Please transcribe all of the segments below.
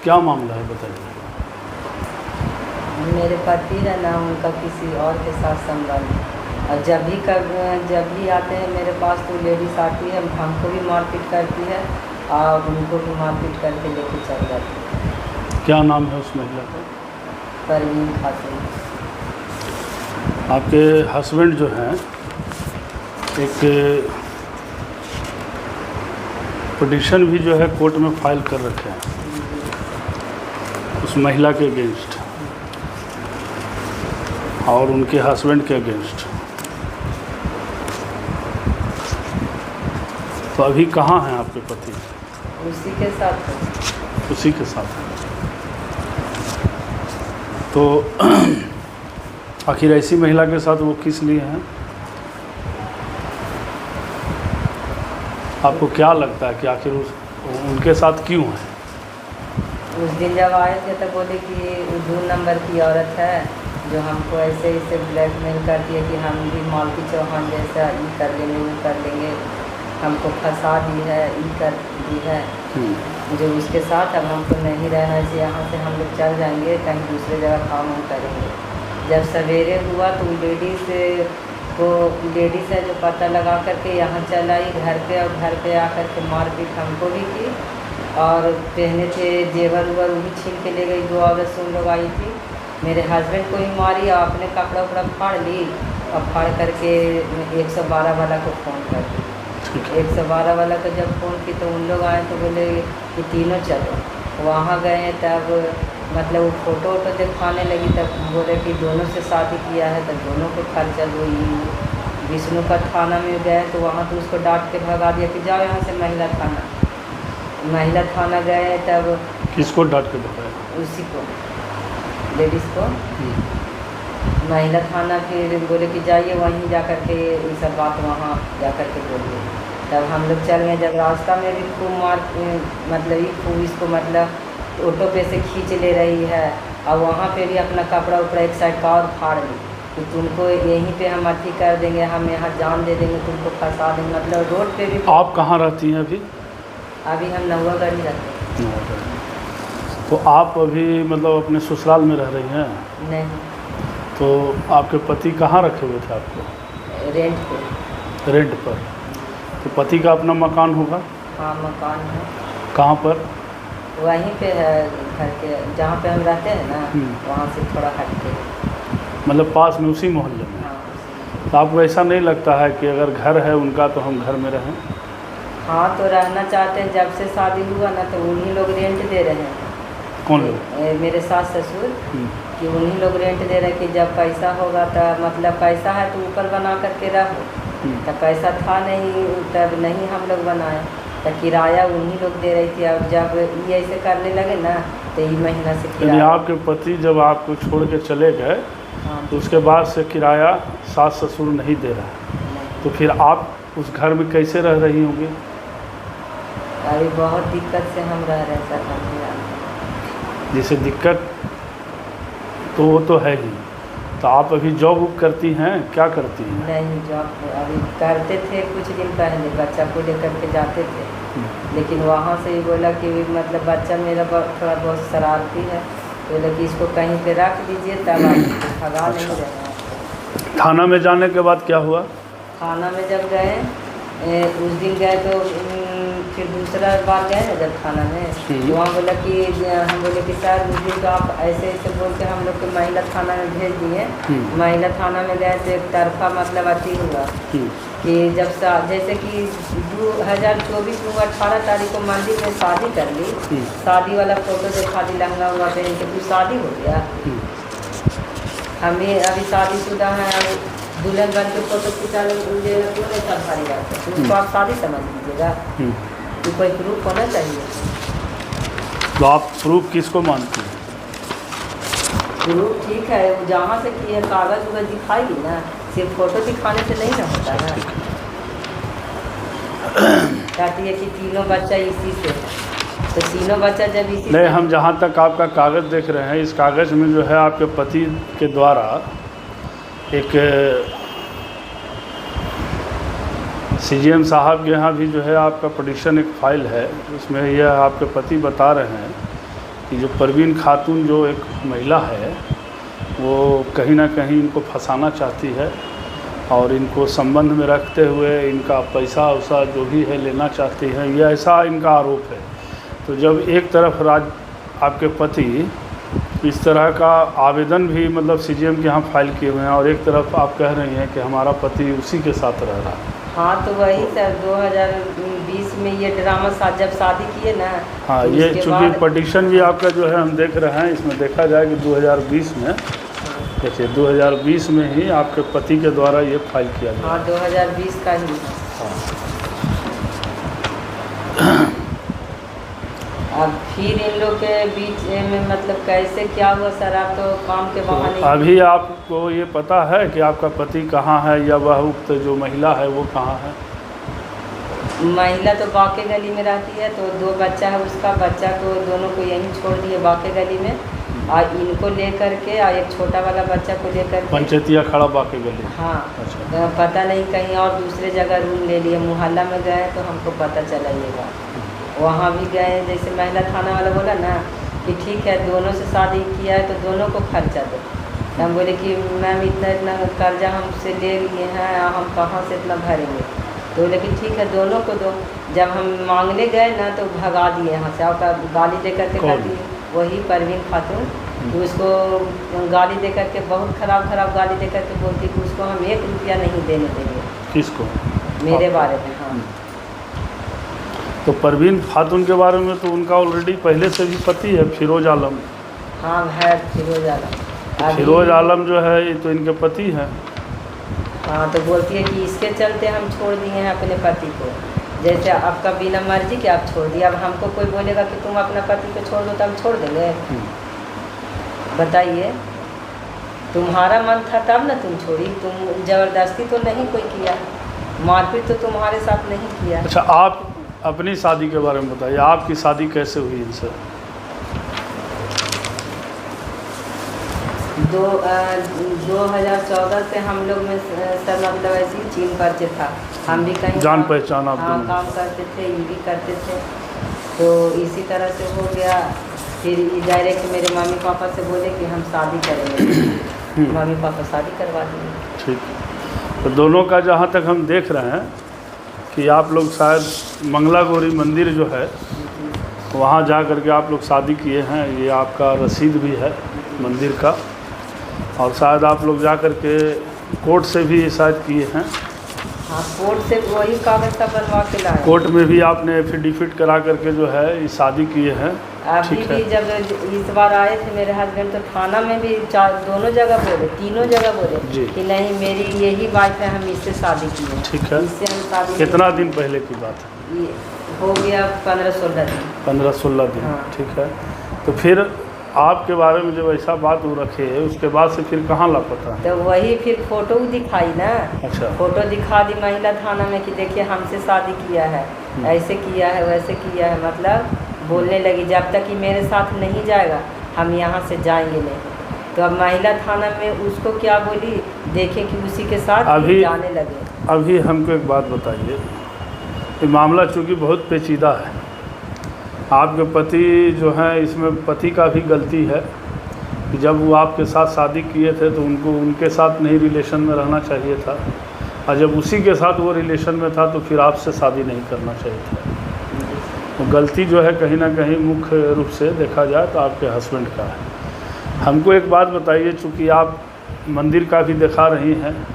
क्या मामला है बताइए। मेरे पति है ना, उनका किसी और के साथ संबंध है। और जब भी आते हैं मेरे पास तो लेडीज आती है, हमको भी मारपीट करती है और उनको भी मारपीट करके लेके चल जाती है। क्या नाम है उस महिला का? परवीन खातून। आपके हस्बैंड जो हैं एक पिटीशन भी जो है कोर्ट में फाइल कर रखे हैं उस महिला के अगेंस्ट और उनके हस्बैंड के अगेंस्ट। तो अभी कहाँ हैं आपके पति? उसी के साथ है। उसी के साथ हैं। तो आखिर ऐसी महिला के साथ वो किस लिए हैं? आपको क्या लगता है कि आखिर उनके साथ क्यों है? उस दिन जब आए थे तो बोले कि 2 नंबर की औरत है जो हमको ऐसे ऐसे ब्लैकमेल करती है कि हम भी मालती चौहान जैसा ये कर लेंगे, वो कर लेंगे, हमको फंसा दी है, ये कर दी है। जो उसके साथ अब हमको नहीं रहना है, यहाँ से हम लोग चल जाएंगे, कहीं दूसरे जगह काम हम करेंगे। जब सवेरे हुआ तो लेडीज़ है जो पता लगा करके यहाँ चल आई घर पे, और घर पे आकर के मारपीट हमको भी की और पहने थे जेवर उवर वो भी छीन के ले गई। 2 औरत से उन लोग आई थी, मेरे हस्बैंड को ही मारी और अपने कपड़ा उपड़ा फाड़ ली और फाड़ करके 112 वाला को फ़ोन कर दी। 112 वाला को जब फ़ोन की तो उन लोग आए तो बोले कि तीनों चलो। वहाँ गए तब मतलब वो फ़ोटो वोटो दिखाने लगी, तब बोले कि दोनों से शादी किया है, तब दोनों को खर्चा वही। विष्णुपद थाना में गए तो वहाँ तो उसको डांट के भगा दिया कि जाओ यहाँ से महिला थाना गए तब। किसको डांट के भगाया? उसी को, लेडीज़ को। महिला थाना फिर बोले कि जाइए वहीं जा कर के ये सब बात वहाँ जा कर के बोलिए। तब हम लोग चल गए। जब रास्ता में भी खूब इसको ऑटो पे से खींच ले रही है और वहाँ पे भी अपना कपड़ा उपड़ा एक साइड का और फाड़ ली कि तुमको यहीं पे हम अथी कर देंगे, हम यहाँ जान दे देंगे, तुमको फंसा देंगे। मतलब रोड पे भी। आप कहाँ रहती हैं अभी? अभी हम नौवागढ़ ही रहते हैं। तो आप अभी मतलब अपने ससुराल में रह रही हैं? नहीं। तो आपके पति कहाँ रखे हुए थे आपको? रेंट पे। रेंट पर। तो पति का अपना मकान होगा? हाँ मकान है। कहाँ पर? वहीं पे है घर के जहाँ पे हम रहते हैं ना, वहाँ से थोड़ा हट के। मतलब पास में उसी मोहल्ले में? हाँ। तो आपको ऐसा नहीं लगता है कि अगर घर है उनका तो हम घर में रहें? हाँ तो रहना चाहते हैं। जब से शादी हुआ ना तो उन्हीं लोग रेंट दे रहे हैं। कौन लोग? मेरे सास ससुर कि उन्हीं लोग रेंट दे रहे हैं कि जब पैसा होगा तो मतलब पैसा है तो ऊपर बना करके रहो। तब पैसा था नहीं तब नहीं हम लोग बनाए, तो किराया उन्हीं लोग दे रही थी। अब जब ये ऐसे करने लगे ना तो ये महीना से किराया। आपके पति जब आपको छोड़ के चले गए तो उसके बाद से किराया सास ससुर नहीं दे रहा, तो फिर आप उस घर में कैसे रह रही होंगी? अभी बहुत दिक्कत से हम रह रहे हैं सर, हम नहीं जानते। जैसे दिक्कत तो वो तो है ही। तो आप अभी जॉब करती हैं? क्या करती हैं? नहीं जॉब अभी करते थे कुछ दिन पहले, बच्चा को लेकर के जाते थे। लेकिन वहाँ से ही बोला कि मतलब बच्चा मेरा थोड़ा बहुत शरारती है, तो बोला कि इसको कहीं पे रख दीजिए तब आप भगा नहीं रहे। थाना में जाने के बाद क्या हुआ? थाना में जब गए उस दिन गए तो फिर दूसरा बार गए ना जब थाना में, वहाँ बोला कि हम बोले कि सर उस दिन तो आप ऐसे ऐसे बोल के हम लोग को महिला थाना में भेज दिए। महिला थाना में गए तो एक तरफा मतलब अथी हुआ कि जब जैसे कि 2024 में 18 तारीख को मंदिर में शादी कर ली, शादी वाला फोटो दिखा दी लहंगा हुआ पहन के, कुछ शादी हो गया। हमें अभी शादीशुदा है, दुल्हन बन के फोटो खिंचा लेंगे तो नहीं सब सारी बात है, उसको आप शादी समझ लीजिएगा। तो कोई प्रूफ होना चाहिए। तो आप प्रूफ किसको मानती हैं? प्रूफ ठीक है, वो जहाँ से किए कागज़ उगज दिखाएगी ना, सिर्फ फोटो दिखाने से नहीं ना होता है। कहती है कि तीनों बच्चा इसी से, तो तीनों बच्चा जब इसी नहीं, हम जहाँ तक आपका कागज़ देख रहे हैं, इस कागज़ में जो है आपके पति के द्वारा एक सीजीएम साहब के यहाँ भी जो है आपका पिटीशन एक फ़ाइल है, उसमें यह आपके पति बता रहे हैं कि जो परवीन खातून जो एक महिला है वो कहीं ना कहीं इनको फंसाना चाहती है और इनको संबंध में रखते हुए इनका पैसा वैसा जो भी है लेना चाहती है, ये ऐसा इनका आरोप है। तो जब एक तरफ आपके पति इस तरह का आवेदन भी मतलब सीजीएम के यहाँ फाइल किए हुए हैं और एक तरफ आप कह रही हैं कि हमारा पति उसी के साथ रह रहा है। हाँ, तो वही सर 2020 में ये ड्रामा जब शादी किए ना। हाँ, तो ये चूँकि पटिशन भी आपका जो है हम देख रहे हैं, इसमें देखा जाए कि 2020 में देखिए 2020 में ही आपके पति के द्वारा ये फाइल किया गया। हाँ, 2020 का ही। अब फिर इन लोग के बीच में मतलब कैसे क्या हुआ सर? आप तो काम के बहाने तो अभी आपको ये पता है कि आपका पति कहाँ है या वह उक्त जो महिला है वो कहाँ है? महिला तो बाके गली में रहती है, तो 2 बच्चा है उसका, बच्चा को दोनों को यहीं छोड़ दिए बाके गली में, और इनको लेकर के और एक छोटा वाला बच्चा को लेकर पंचायतिया खड़ा बाके गली। हाँ। अच्छा। पता नहीं कहीं और दूसरे जगह रूम ले लिए, मोहल्ला में गए तो हमको पता चला ये बात। वहाँ भी गए, जैसे महिला थाना वाला बोला ना कि ठीक है दोनों से शादी किया है तो दोनों को खर्चा दो। तो हम बोले कि मैम इतना कर्जा हमसे ले लिए हैं, हम कहाँ से इतना भरेंगे? तो बोले कि ठीक है दोनों को दो। जब हम मांगने गए ना तो भगा दिए यहाँ से, आपका गाली दे करके कर दिए। वही परवीन खातून, तो उसको गाली दे करके बहुत ख़राब गाली दे करके बोलती कि उसको हम 1 रुपया नहीं देने देंगे। किसको? मेरे बारे में। हाँ। तो परवीन खातून के बारे में तो उनका ऑलरेडी पहले से भी पति है फिरोज आलम। हाँ है फिरोज आलम। फिरोज आलम जो है ये तो इनके पति हैं। हाँ, तो बोलती है कि इसके चलते हम छोड़ दिए हैं अपने पति को। जैसे आपका बिना मर्जी के आप छोड़ दिए, अब हमको कोई बोलेगा कि तुम अपना पति को छोड़ दो तो हम छोड़ देंगे? बताइए, तुम्हारा मन था तब ना तुम छोड़ी, तुम ज़बरदस्ती तो नहीं कोई किया, मारपीट तो तुम्हारे साथ नहीं किया। अच्छा, आप अपनी शादी के बारे में बताइए, आपकी शादी कैसे हुई इनसे? 2014 से हम लोग में सर मतलब ऐसे ही चीन परिचय था। हम भी कहीं जान पहचान आप हाँ काम करते थे, ये भी करते थे, तो इसी तरह से हो गया। फिर डायरेक्ट मेरे मम्मी पापा से बोले कि हम शादी करेंगे। मम्मी पापा शादी करवा दिए। ठीक। तो दोनों का जहाँ तक हम देख रहे हैं कि आप लोग शायद मंगला गौरी मंदिर जो है वहाँ जा कर के आप लोग शादी किए हैं, ये आपका रसीद भी है मंदिर का, और शायद आप लोग जा कर के कोर्ट से भी शायद किए हैं। हाँ, कोर्ट से वही कागज का बनवा के लाए। कोर्ट में भी आपने एफिडेविट करा करके जो है ये शादी किए हैं। अभी भी जब इस बार आए थे मेरे हस्बैंड तो थाना में भी दोनों जगह बोले, तीनों जगह बोले कि नहीं मेरी यही वाइफ है, हम इससे शादी की है। ठीक है, इससे हम शादी। कितना दिन पहले की बात है? ये हो गया 15-16 दिन। 15-16 दिन। हाँ। ठीक है, तो फिर आपके बारे में जब ऐसा बात वो रखे उसके बाद से फिर कहाँ लापता है? तो वही फिर फोटो दिखाई ना। अच्छा। फोटो दिखा दी महिला थाना में कि देखिए हमसे शादी किया है, ऐसे किया है वैसे किया है, मतलब बोलने लगी जब तक कि मेरे साथ नहीं जाएगा हम यहाँ से जाएंगे नहीं। तो अब महिला थाना में उसको क्या बोली, देखे कि उसी के साथ अभी जाने लगे। अभी हमको एक बात बताइए, ये मामला चूँकि बहुत पेचीदा है, आपके पति जो हैं इसमें पति का भी गलती है कि जब वो आपके साथ शादी किए थे तो उनको उनके साथ नहीं रिलेशन में रहना चाहिए था, और जब उसी के साथ वो रिलेशन में था तो फिर आपसे शादी नहीं करना चाहिए था। तो गलती जो है कहीं ना कहीं मुख्य रूप से देखा जाए तो आपके हस्बैंड का है। हमको एक बात बताइए, चूँकि आप मंदिर का भी दिखा रही हैं,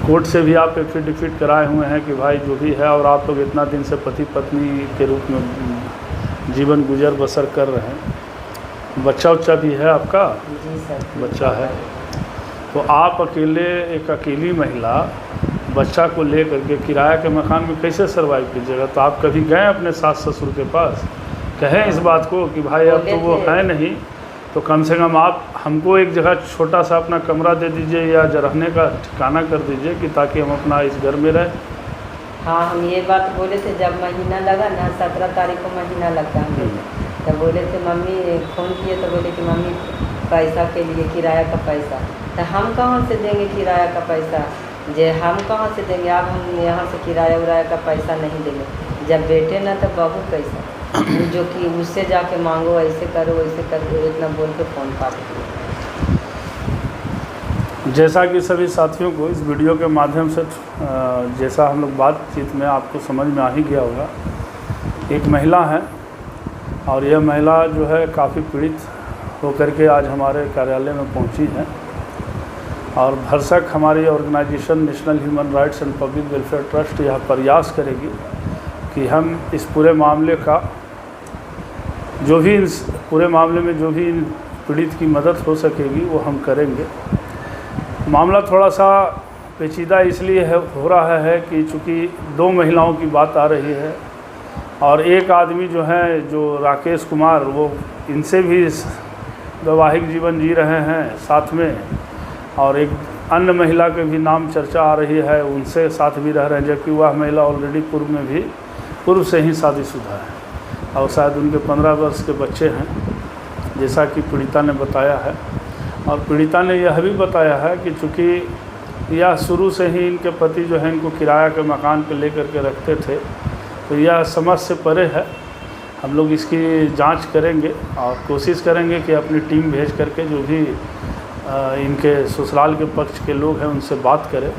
कोर्ट से भी आप एफिडेविट कराए हुए हैं कि भाई जो भी है, और आप लोग इतना दिन से पति पत्नी के रूप में जीवन गुजर बसर कर रहे हैं, बच्चा उच्चा भी है आपका? जी सर। बच्चा है। तो आप अकेले, एक अकेली महिला बच्चा को ले करके किराया के मकान में कैसे सर्वाइव कीजिएगा? तो आप कभी गए अपने सास ससुर के पास, कहें इस बात को कि भाई अब तो वो है नहीं, तो कम से कम आप हमको एक जगह छोटा सा अपना कमरा दे दीजिए या रहने का ठिकाना कर दीजिए कि ताकि हम अपना इस घर में रहें। हाँ, हम ये बात बोले थे जब महीना लगा ना, 17 तारीख को महीना लगता है, तब बोले थे मम्मी फ़ोन किए तो बोले कि मम्मी पैसा के लिए किराया का पैसा, तो हम कहाँ से देंगे किराया का पैसा? जे हम कहाँ से देंगे? अब हम यहाँ से किराया उराया का पैसा नहीं देंगे, जब बेटे ना तो बहू कैसा। जो कि उससे जाके मांगो, ऐसे करो वैसे करो, इतना बोल के फ़ोन काट दिया। जैसा कि सभी साथियों को इस वीडियो के माध्यम से जैसा हम लोग बातचीत में आपको समझ में आ ही गया होगा, एक महिला है और यह महिला जो है काफ़ी पीड़ित होकर के आज हमारे कार्यालय में पहुंची है और भरसक हमारी organisation national human rights and public welfare trust यह प्रयास करेगी कि हम इस पूरे मामले का जो भी इस पूरे मामले में जो भी पीड़ित की मदद हो सकेगी वो हम करेंगे। मामला थोड़ा सा पेचीदा इसलिए हो रहा है कि चूँकि 2 महिलाओं की बात आ रही है और एक आदमी जो है जो राकेश कुमार, वो इनसे भी वैवाहिक जीवन जी रहे हैं साथ में, और एक अन्य महिला के भी नाम चर्चा आ रही है, उनसे साथ भी रह रहे हैं, जबकि वह महिला ऑलरेडी पूर्व से ही शादीशुदा है और शायद उनके 15 वर्ष के बच्चे हैं, जैसा कि पीड़िता ने बताया है। और पीड़िता ने यह भी बताया है कि चूँकि यह शुरू से ही इनके पति जो है इनको किराया के मकान पे लेकर के रखते थे, तो यह समझ से परे है। हम लोग इसकी जांच करेंगे और कोशिश करेंगे कि अपनी टीम भेज करके जो भी इनके ससुराल के पक्ष के लोग हैं उनसे बात करें,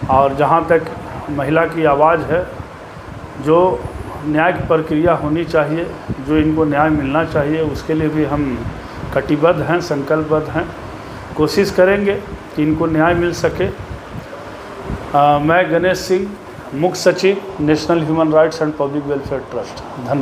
और जहां तक महिला की आवाज़ है, जो न्यायिक प्रक्रिया होनी चाहिए, जो इनको न्याय मिलना चाहिए, उसके लिए भी हम कटिबद्ध हैं, संकल्पबद्ध हैं। कोशिश करेंगे कि इनको न्याय मिल सके। मैं गणेश सिंह, मुख्य सचिव national human rights and public welfare trust. धन्यवाद।